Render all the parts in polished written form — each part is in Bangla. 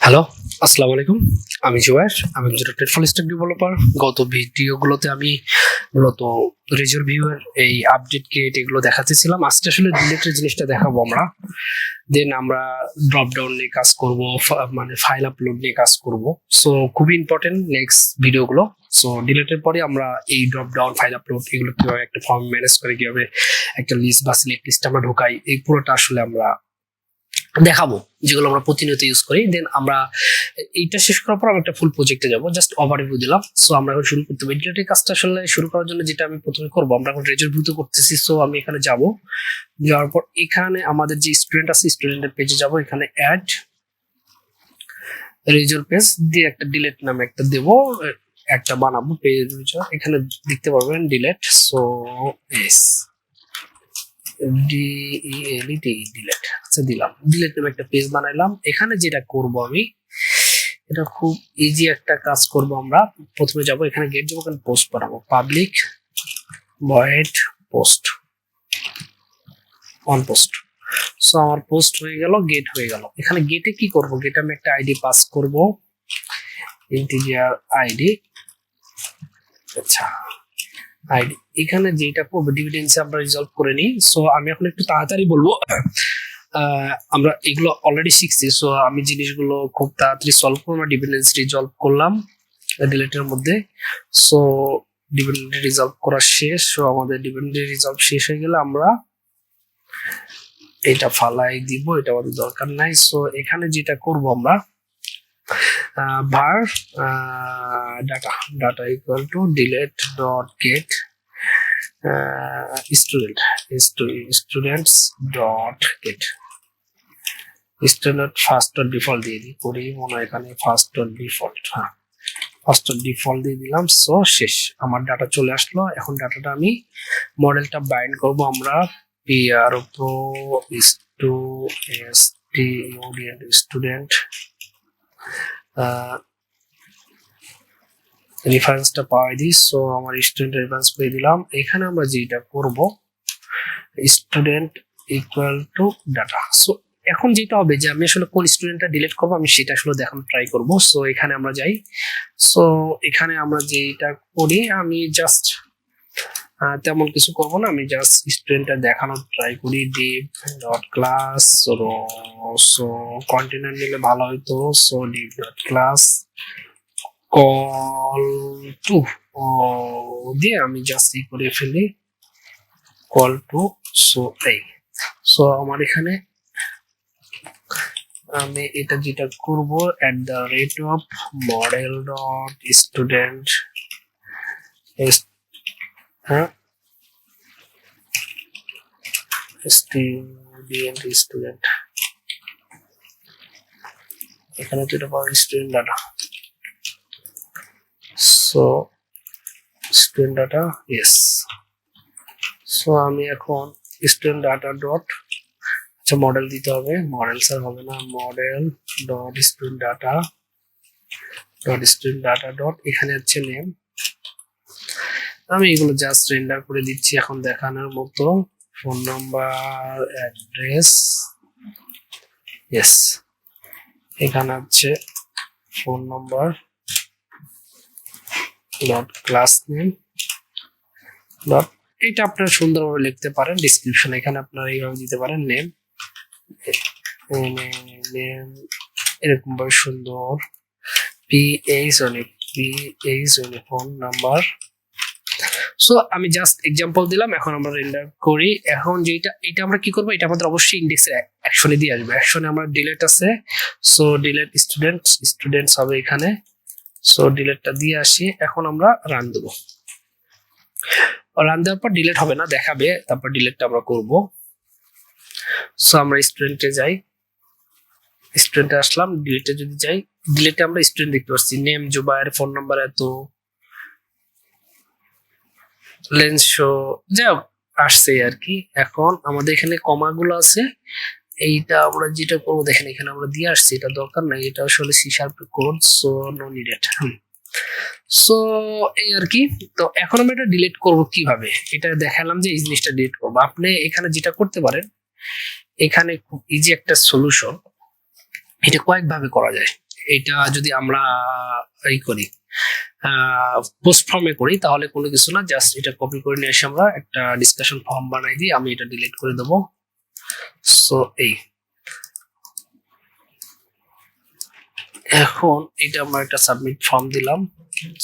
হ্যালো, আসসালামু আলাইকুম। আমি জুবায়ের। আমি একজন ফুল স্ট্যাক ডেভেলপার। গত ভিডিওগুলোতে আমি মূলত রেজর ভিউয়ের এই আপডেট ক্রিয়েট এগুলো দেখাতেছিলাম। আজকে আসলে ডিলেটের জিনিসটা দেখাবো আমরা। দেন আমরা ড্রপ ডাউন নিয়ে কাজ করব, মানে ফাইল আপলোড নিয়ে কাজ করব। সো খুবই ইম্পর্টেন্ট নেক্সট ভিডিওগুলো। সো ডিলেটের পরে আমরা এই ড্রপ ডাউন ফাইল আপলোড এগুলো কিভাবে একটা ফর্ম ম্যানেজ করে কিভাবে একটা লিস্ট বা সিলেক্ট লিস্ট আমরা ঢোকাই, এই পুরোটা আসলে আমরা দেখাবো, যেগুলো আমরা প্রতিনিয়ত ইউজ করি। দেন আমরা এইটা শেষ করার পর আমি একটা ফুল প্রজেক্টে যাবো, জাস্ট ওভারভিউ দিলাম। সো আমরা এখন শুরু করতে হবে ডিলেটের কাজটা। আসলে শুরু করার জন্য যেটা আমি প্রথমে করবো, আমরা এখন রেজর ভিউতে করতেছি। সো আমি এখানে যাব, যাওয়ার পর এখানে আমাদের যে স্টুডেন্ট আছে স্টুডেন্টের পেজে যাব, এখানে অ্যাড রেজর পেজ দিয়ে একটা ডিলেট নামে একটা দেবো, একটা বানাবো পেজ। এখানে দেখতে পারবেন ডিলেট। সো এস ডিলেট, আচ্ছা দিলাম। ডিলেট নামে একটা পেজ বানাইলাম। এখানে যেটা করব আমি, এটা খুব ইজি একটা কাজ করব। আমরা প্রথমে যাব, এখানে গেট যাবো, এখানে পোস্ট বানাবো, public void post on post. So আমার পোস্ট হয়ে গেল, গেট হয়ে গেল। এখানে গেটে কি করব, গেটে আমি একটা আইডি পাস করব, ইন্টিজার আইডি। আচ্ছা, আইডি এখানে যেটা করবো ডিভিডেন্সে আমরা রিজলভ করে নিই। সো আমি এখন একটু তাড়াতাড়ি বলবো, আমরা এগুলো অলরেডি শিখছি। সো আমি জিনিসগুলো খুব তাড়াতাড়ি সলভ করবো। আমরা ডিপেন্ডেন্স রিজলভ করলাম ডিলেটের মধ্যে। সো ডিপেন্ডেন্ট রিজলভ করা শেষ। সো আমাদের ডিপেন্ডেন্ট রিজলভ শেষ হয়ে গেলে আমরা এটা ফালাই দিব, এটা আমাদের দরকার নাই। সো এখানে যেটা করব আমরা, var data equal to delete dot get students dot get standard first dot default দিয়ে দিই, করি মনে হয় এখানে ফার্স্ট ডট ডিফল্ট। হ্যাঁ, ফার্স্ট ডট ডিফল্ট দিয়ে দিলাম। সো শেষ, আমার ডাটা চলে আসলো। এখন ডাটাটা আমি মডেলটা বাইন্ড করব আমরা pro স্টুডেন্ট রেফারেন্সটা পাওয়াই দিই। সো আমার স্টুডেন্ট রেফারেন্স পেয়ে দিলাম। এখানে আমরা যেটা করব, student equal to data. So এখন যেটা হবে যে আমি আসলে কোন স্টুডেন্টটা ডিলিট করবো আমি সেটা আসলে দেখানোর ট্রাই করব। সো এখানে আমরা যাই। সো এখানে আমরা যেটা করি, আমি জাস্ট তেমন কিছু করব না, আমি জাস্ট স্টুডেন্টটা দেখানোর ট্রাই করি। Div dot class, so container নিলে ভালো হইতো। So div dot class col two দিয়ে আমি জাস্ট ই করে ফেলি, কল টু। সো এই, সো আমার এখানে আমি এটা যেটা করব, at the rate of model dot student, হ্যাঁ স্টুডেন্ট, এখানে তো এটা পাবো student data. So student data, yes. So আমি এখন স্টুডেন্ট ডাটা ডট, আচ্ছা মডেল দিতে হবে, মডেল স্যার হবে না, model dot student data dot এখানে হচ্ছে নেম। আমি এগুলো জাস্ট রেন্ডার করে দিচ্ছি এখন দেখানোর মতো। Phone number, address, yes. এখানে হচ্ছে phone number dot class name dot, এটা আপনারা সুন্দরভাবে লিখতে পারেন। ডিসক্রিপশন এখানে আপনারা এইভাবে দিতে পারেন, নেম নেম এরকম ভাবে সুন্দর, পিএইচ ফোন নাম্বার। সো আমি জাস্ট এক্সাম্পল দিলাম। এখন আমরা রেন্ডার করি। এখন যেটা এটা আমরা কি করবো, এটা আমাদের অবশ্যই ইন্ডেক্সে অ্যাকশনে দিয়ে আসবে। অ্যাকশনে আমরা ডিলেট আছে, সো ডিলেট স্টুডেন্টস হবে এখানে। সো ডিলেটটা দিয়ে আসি। এখন আমরা রান দেবো। রান দেওয়ার পর ডিলেট হবে না, দেখাবে, তারপর ডিলেটটা আমরা করব। সো আমরা স্টুডেন্টে যাই, স্টুডেন্টে আসলাম। ডিলেটে যদি যাই, ডিলেটে আমরা স্টুডেন্ট দেখতে পাচ্ছি, নেম জুবায়ের, ফোন নাম্বার এত, লেন্স শো, যাই হোক আসছে আর কি। এখন আমাদের এখানে কমাগুলো আছে, এইটা আমরা যেটা করবো দেখেন এখানে আমরা দিয়ে আসছি, এটা দরকার নাই, এটা আসলে C sharp code. So no needed. So এই আর কি। তো এখন আমরা এটা ডিলিট করব কিভাবে, এটা দেখালাম যে এই জিনিসটা ডিলিট করবো। আপনি এখানে যেটা করতে পারেন, এখানে খুব ইজি একটা সলিউশন, এটা কয়েকভাবে করা যায়। এটা যদি আমরা এই করি পোস্ট ফর্মে করি তাহলে কোনো কিছু না, জাস্ট এটা কপি করে নিয়ে এসে আমরা একটা ডিসকাশন ফর্ম বানাই দিই। আমি এটা ডিলিট করে দেবো। সো এখন এটা আমরা একটা সাবমিট ফর্ম দিলাম।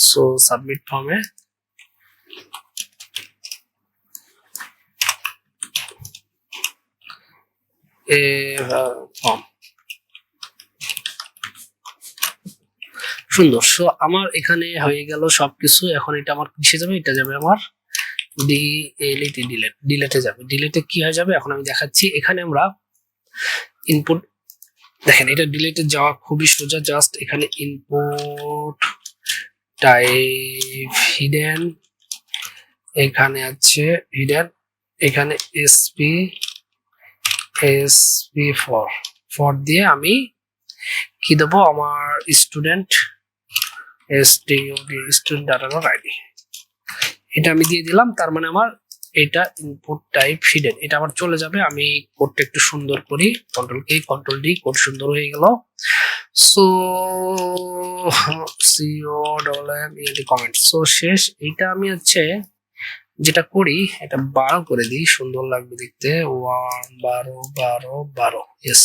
সো সাবমিট ফর্মে ফর্ম সুন্দর। সো আমার এখানে হয়ে গেল সবকিছু। এখন এটা আমার কিসে যাবে? এটা যাবে আমার ডিলেটে যাবে। ডিলেটে কি হয়ে যাবে এখন আমি দেখাচ্ছি। এখানে আমরা ইনপুট দেখেন, এটা ডিলেটে যাওয়া খুবই সোজা। জাস্ট এখানে ইনপুট টাইপ হিডেন, এখানে আছে হিডেন, এখানে এসপি ফর দিয়ে আমি কি দেবো? আমার স্টুডেন্ট স্টুডেন্ট ডাটার আইডি, এটা আমি দিয়ে দিলাম। তার মানে আমার এটা ইনপুট টাইপ হিডেন, এটা আমার চলে যাবে। আমি কোডটা একটু সুন্দর করি, কন্ট্রোল ডি, কোড সুন্দর হয়ে গেল। সো কমেন্ট, সো শেষ। এটা আমি হচ্ছে যেটা করি, এটা 12 করে দিই, সুন্দর লাগবে দেখতে। 12 ইয়েস।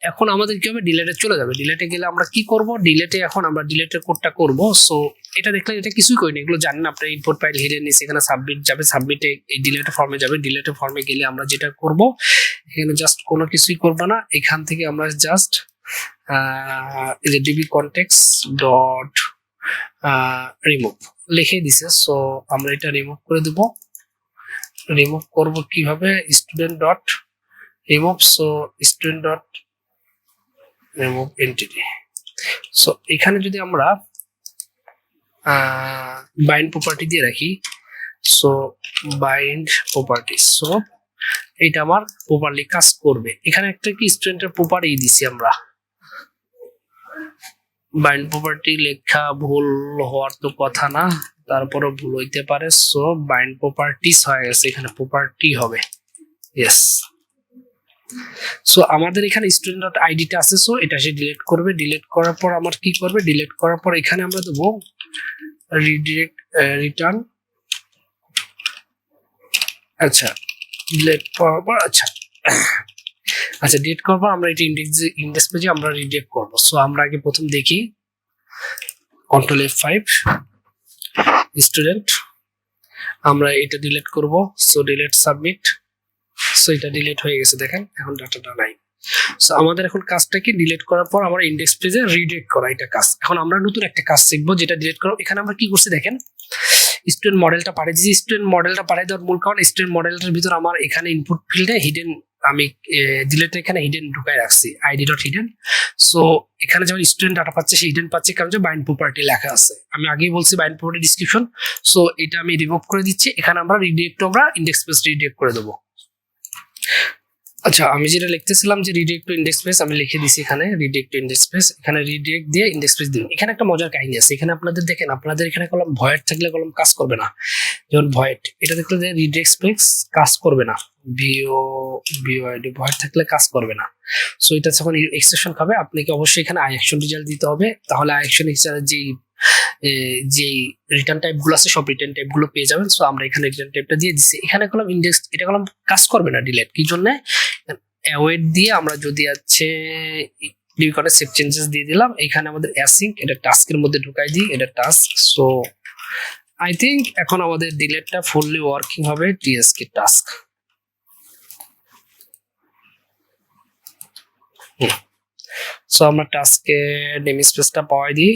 এখন আমাদের কি হবে? ডিলেটে চলে যাবে। ডিলেটে গেলে আমরা কি করব? ডিলেটে এখন আমরা ডিলেটের কোডটা করব। সো এটা দেখলে এটা কিছুই করিনি, এগুলো জানেন আপনার। ইনপুট ফাইল হিডেন নিচে এখানে সাবমিট যাবে, সাবমিটে এই ডিলেটের ফর্মে যাবে। ডিলেটের ফর্মে গেলে আমরা যেটা করব, এখানে জাস্ট কোনো কিছুই করব না। এখান থেকে আমরা জাস্ট এই যে ডিবি কনটেক্সট ডট রিমুভ লিখে দিছে। সো আমরা এটা রিমুভ করে দেব। রিমুভ করব কিভাবে? Student dot remove. So student dot remove entity. So এখানে যদি আমরা বাইন্ড প্রপার্টি দিয়ে রাখি, সো বাইন্ড প্রপার্টি, সো এটা আমার প্রপারলি কাজ করবে। এখানে একটা কি স্টুডেন্টের প্রপার্টি দিছি আমরা। বাইন্ড প্রপার্টি লেখা ভুল হওয়ার তো কথা না, তারপরও ভুল হইতে পারে। সো বাইন্ড প্রপার্টিস হয়ে গেছে, এখানে প্রপার্টি হবে। ইয়েস। সো আমাদের এখানে স্টুডেন্ট ডট আইডিটা আছে। সো এটা সে ডিলিট করবে। ডিলিট করার পর আমার কি করবে? ডিলিট করার পর এখানে আমরা দেবো রিটার্ন। আচ্ছা ডিলিট করার পর ডিলিট করার পর আমরা এটা ইন্ডেক্স পেজে আমরা রিডাইরেক্ট করব। সো আমরা আগে প্রথম দেখি, কন্ট্রোল F5 স্টুডেন্ট, আমরা এটা ডিলিট করব। So delete submit. সো এটা ডিলিট হয়ে গেছে, দেখেন এখন ডাটাটা নাই। সো আমাদের এখন কাজটা কি? ডিলিট করার পর আমরা ইন্ডেক্স পেজে রিডাইরেক্ট করা, এটা কাজ। এখন আমরা নতুন একটা কাজ শিখবো, যেটা ডিলিট করব। এখানে আমরা কি করছি দেখেন, স্টুডেন্ট মডেলটা পাঠিয়ে দিয়েছি। স্টুডেন্ট মডেলটা পাঠিয়ে দেওয়ার মূল কারণ, স্টুডেন্ট মডেলটার ভিতর আমার এখানে ইনপুট ফিল্ডে হিডেন, আমি ডিলেটে এখানে হিডেন ঢুকাই রাখছি, আইডি ডট হিডেন। সো এখানে যেমন স্টুডেন্ট ডাটা পাচ্ছে, সে হিডেন পাচ্ছে, কারণ যে বাইন্ড প্রপার্টি লেখা আছে। আমি আগেই বলছি বাইন্ড প্রপার্টি ডিসক্রিপশন। সো এটা আমি রিমুভ করে দিচ্ছি। এখানে আমরা রিডাইরেক্ট, আমরা ইন্ডেক্স পেজ রিডাইরেক্ট করে দেবো। আচ্ছা, আমি যেটা লিখতেছিলাম যে রিডাইরেক্ট টু ইন্ডেক্স পেজ, আমি লিখে দিছি এখানে রিডাইরেক্ট টু ইন্ডেক্স পেজ। এখানে রিডাইরেক্ট দিয়ে ইন্ডেক্স পেজ দিবেন। এখানে একটা মজার কাহিনী আছে। এখানে আপনাদের দেখেন, আপনাদের এখানে কলম ভয়েড থাকলে কলম কাজ করবে না। যেমন ভয়েড, এটা দেখলে যে রিডাইরেক্ট পেজ কাজ করবে না। ভিওআইডি ভয়েড থাকলে কাজ করবে না। সো এটা যখন এক্সেপশন খাবে, আপনাকে অবশ্যই এখানে আই অ্যাকশন রেজাল্ট দিতে হবে। তাহলে আই অ্যাকশন হিসাবে যে রিটার্ন টাইপ গুলো আছে, সব রিটার্ন টাইপ গুলো পেয়ে যাবেন। সো আমরা এখানে রিটার্ন টাইপটা দিয়ে দিচ্ছি। এখানে কলম ইন্ডেক্স, এটা কলম কাজ করবে না ডিলিট। কি জন্য? অ্যাওয়েট দিয়ে আমরা যদি আছে ডিকনে সেভ চেঞ্জেস দিয়ে দিলাম। এখানে আমাদের অ্যাসিঙ্ক, এটা টাস্কের মধ্যে ঢুকাই দিই, এটা টাস্ক। সো আই থিঙ্ক এখন আমাদের ডিলেটটা ফুললি ওয়ার্কিং হবে। টিএসকে টাস্ক। সো আমরা টাস্কে নেম স্পেসটা পাওয়াই দিই।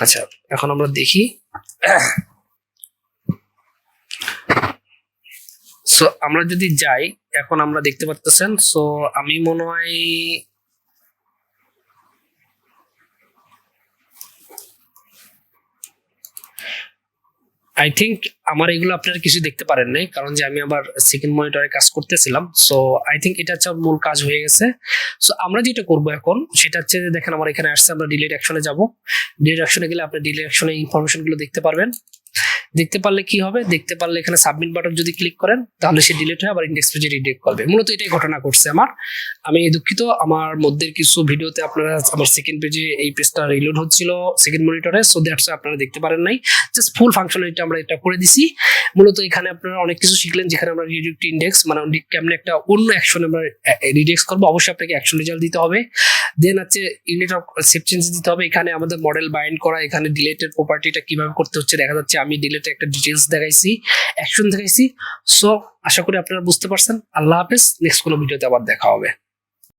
আচ্ছা, এখন আমরা দেখি। সো আমরা যদি যাই, এখন আমরা দেখতে পাচ্ছেন। সো আমি মনে হয় আই থিঙ্ক আমার এগুলো আপনারা কিছু দেখতে পারেন নাই, কারণ যে আমি আবার সেকেন্ড মনিটরে কাজ করতেছিলাম। সো আই থিঙ্ক এটা হচ্ছে মূল কাজ হয়ে গেছে। সো আমরা যেটা করব এখন, সেটা হচ্ছে যে দেখেন আমার এখানে আসছে, আমরা ডিলিট অ্যাকশনে যাব। ডিলিট অ্যাকশনে গেলে আপনি ডিলিট অ্যাকশনে ইনফরমেশন গুলো দেখতে পারবেন। দেখতে পারলে কি হবে, দেখতে পারলে এখানে সাবমিট বাটন যদি ক্লিক করেন তাহলে সে ডিলিট হয়ে আবার ইন্ডেক্স পেজে রিডাইরেক্ট করবে। মূলত এটাই ঘটনা ঘটছে আমার। আমি দুঃখিত, আমার মধ্যে কিছু ভিডিওতে আপনারা আমার সেকেন্ড পেজে এই পেজটা রিলোড হচ্ছিল সেকেন্ড মনিটরে, সো দ্যাটস আপনারা দেখতে পারেন নাই। জাস্ট ফুল ফাংশনালিটি আমরা এটা করে দিছি। মূলত এখানে আপনারা অনেক কিছু শিখলেন, যেখানে আমরা রিডিরেক্ট ইন্ডেক্স মানে কেমন একটা অন্য অ্যাকশন আমরা রিডেক্স করবো। অবশ্যই আপনাকে অ্যাকশন রেজাল্ট দিতে হবে, দেন হচ্ছে ইউনিট অফ সেভ চেঞ্জ দিতে হবে। এখানে আমাদের মডেল বাইন্ড করা, এখানে ডিলেটের প্রপার্টিটা কিভাবে করতে হচ্ছে দেখা যাচ্ছে। আমি ডিলেটে একটা ডিটেলস দেখাইছি, অ্যাকশন দেখাইছি। সো আশা করি আপনারা বুঝতে পারছেন। আল্লাহ হাফেজ, নেক্সট কোনো ভিডিওতে আবার দেখা হবে।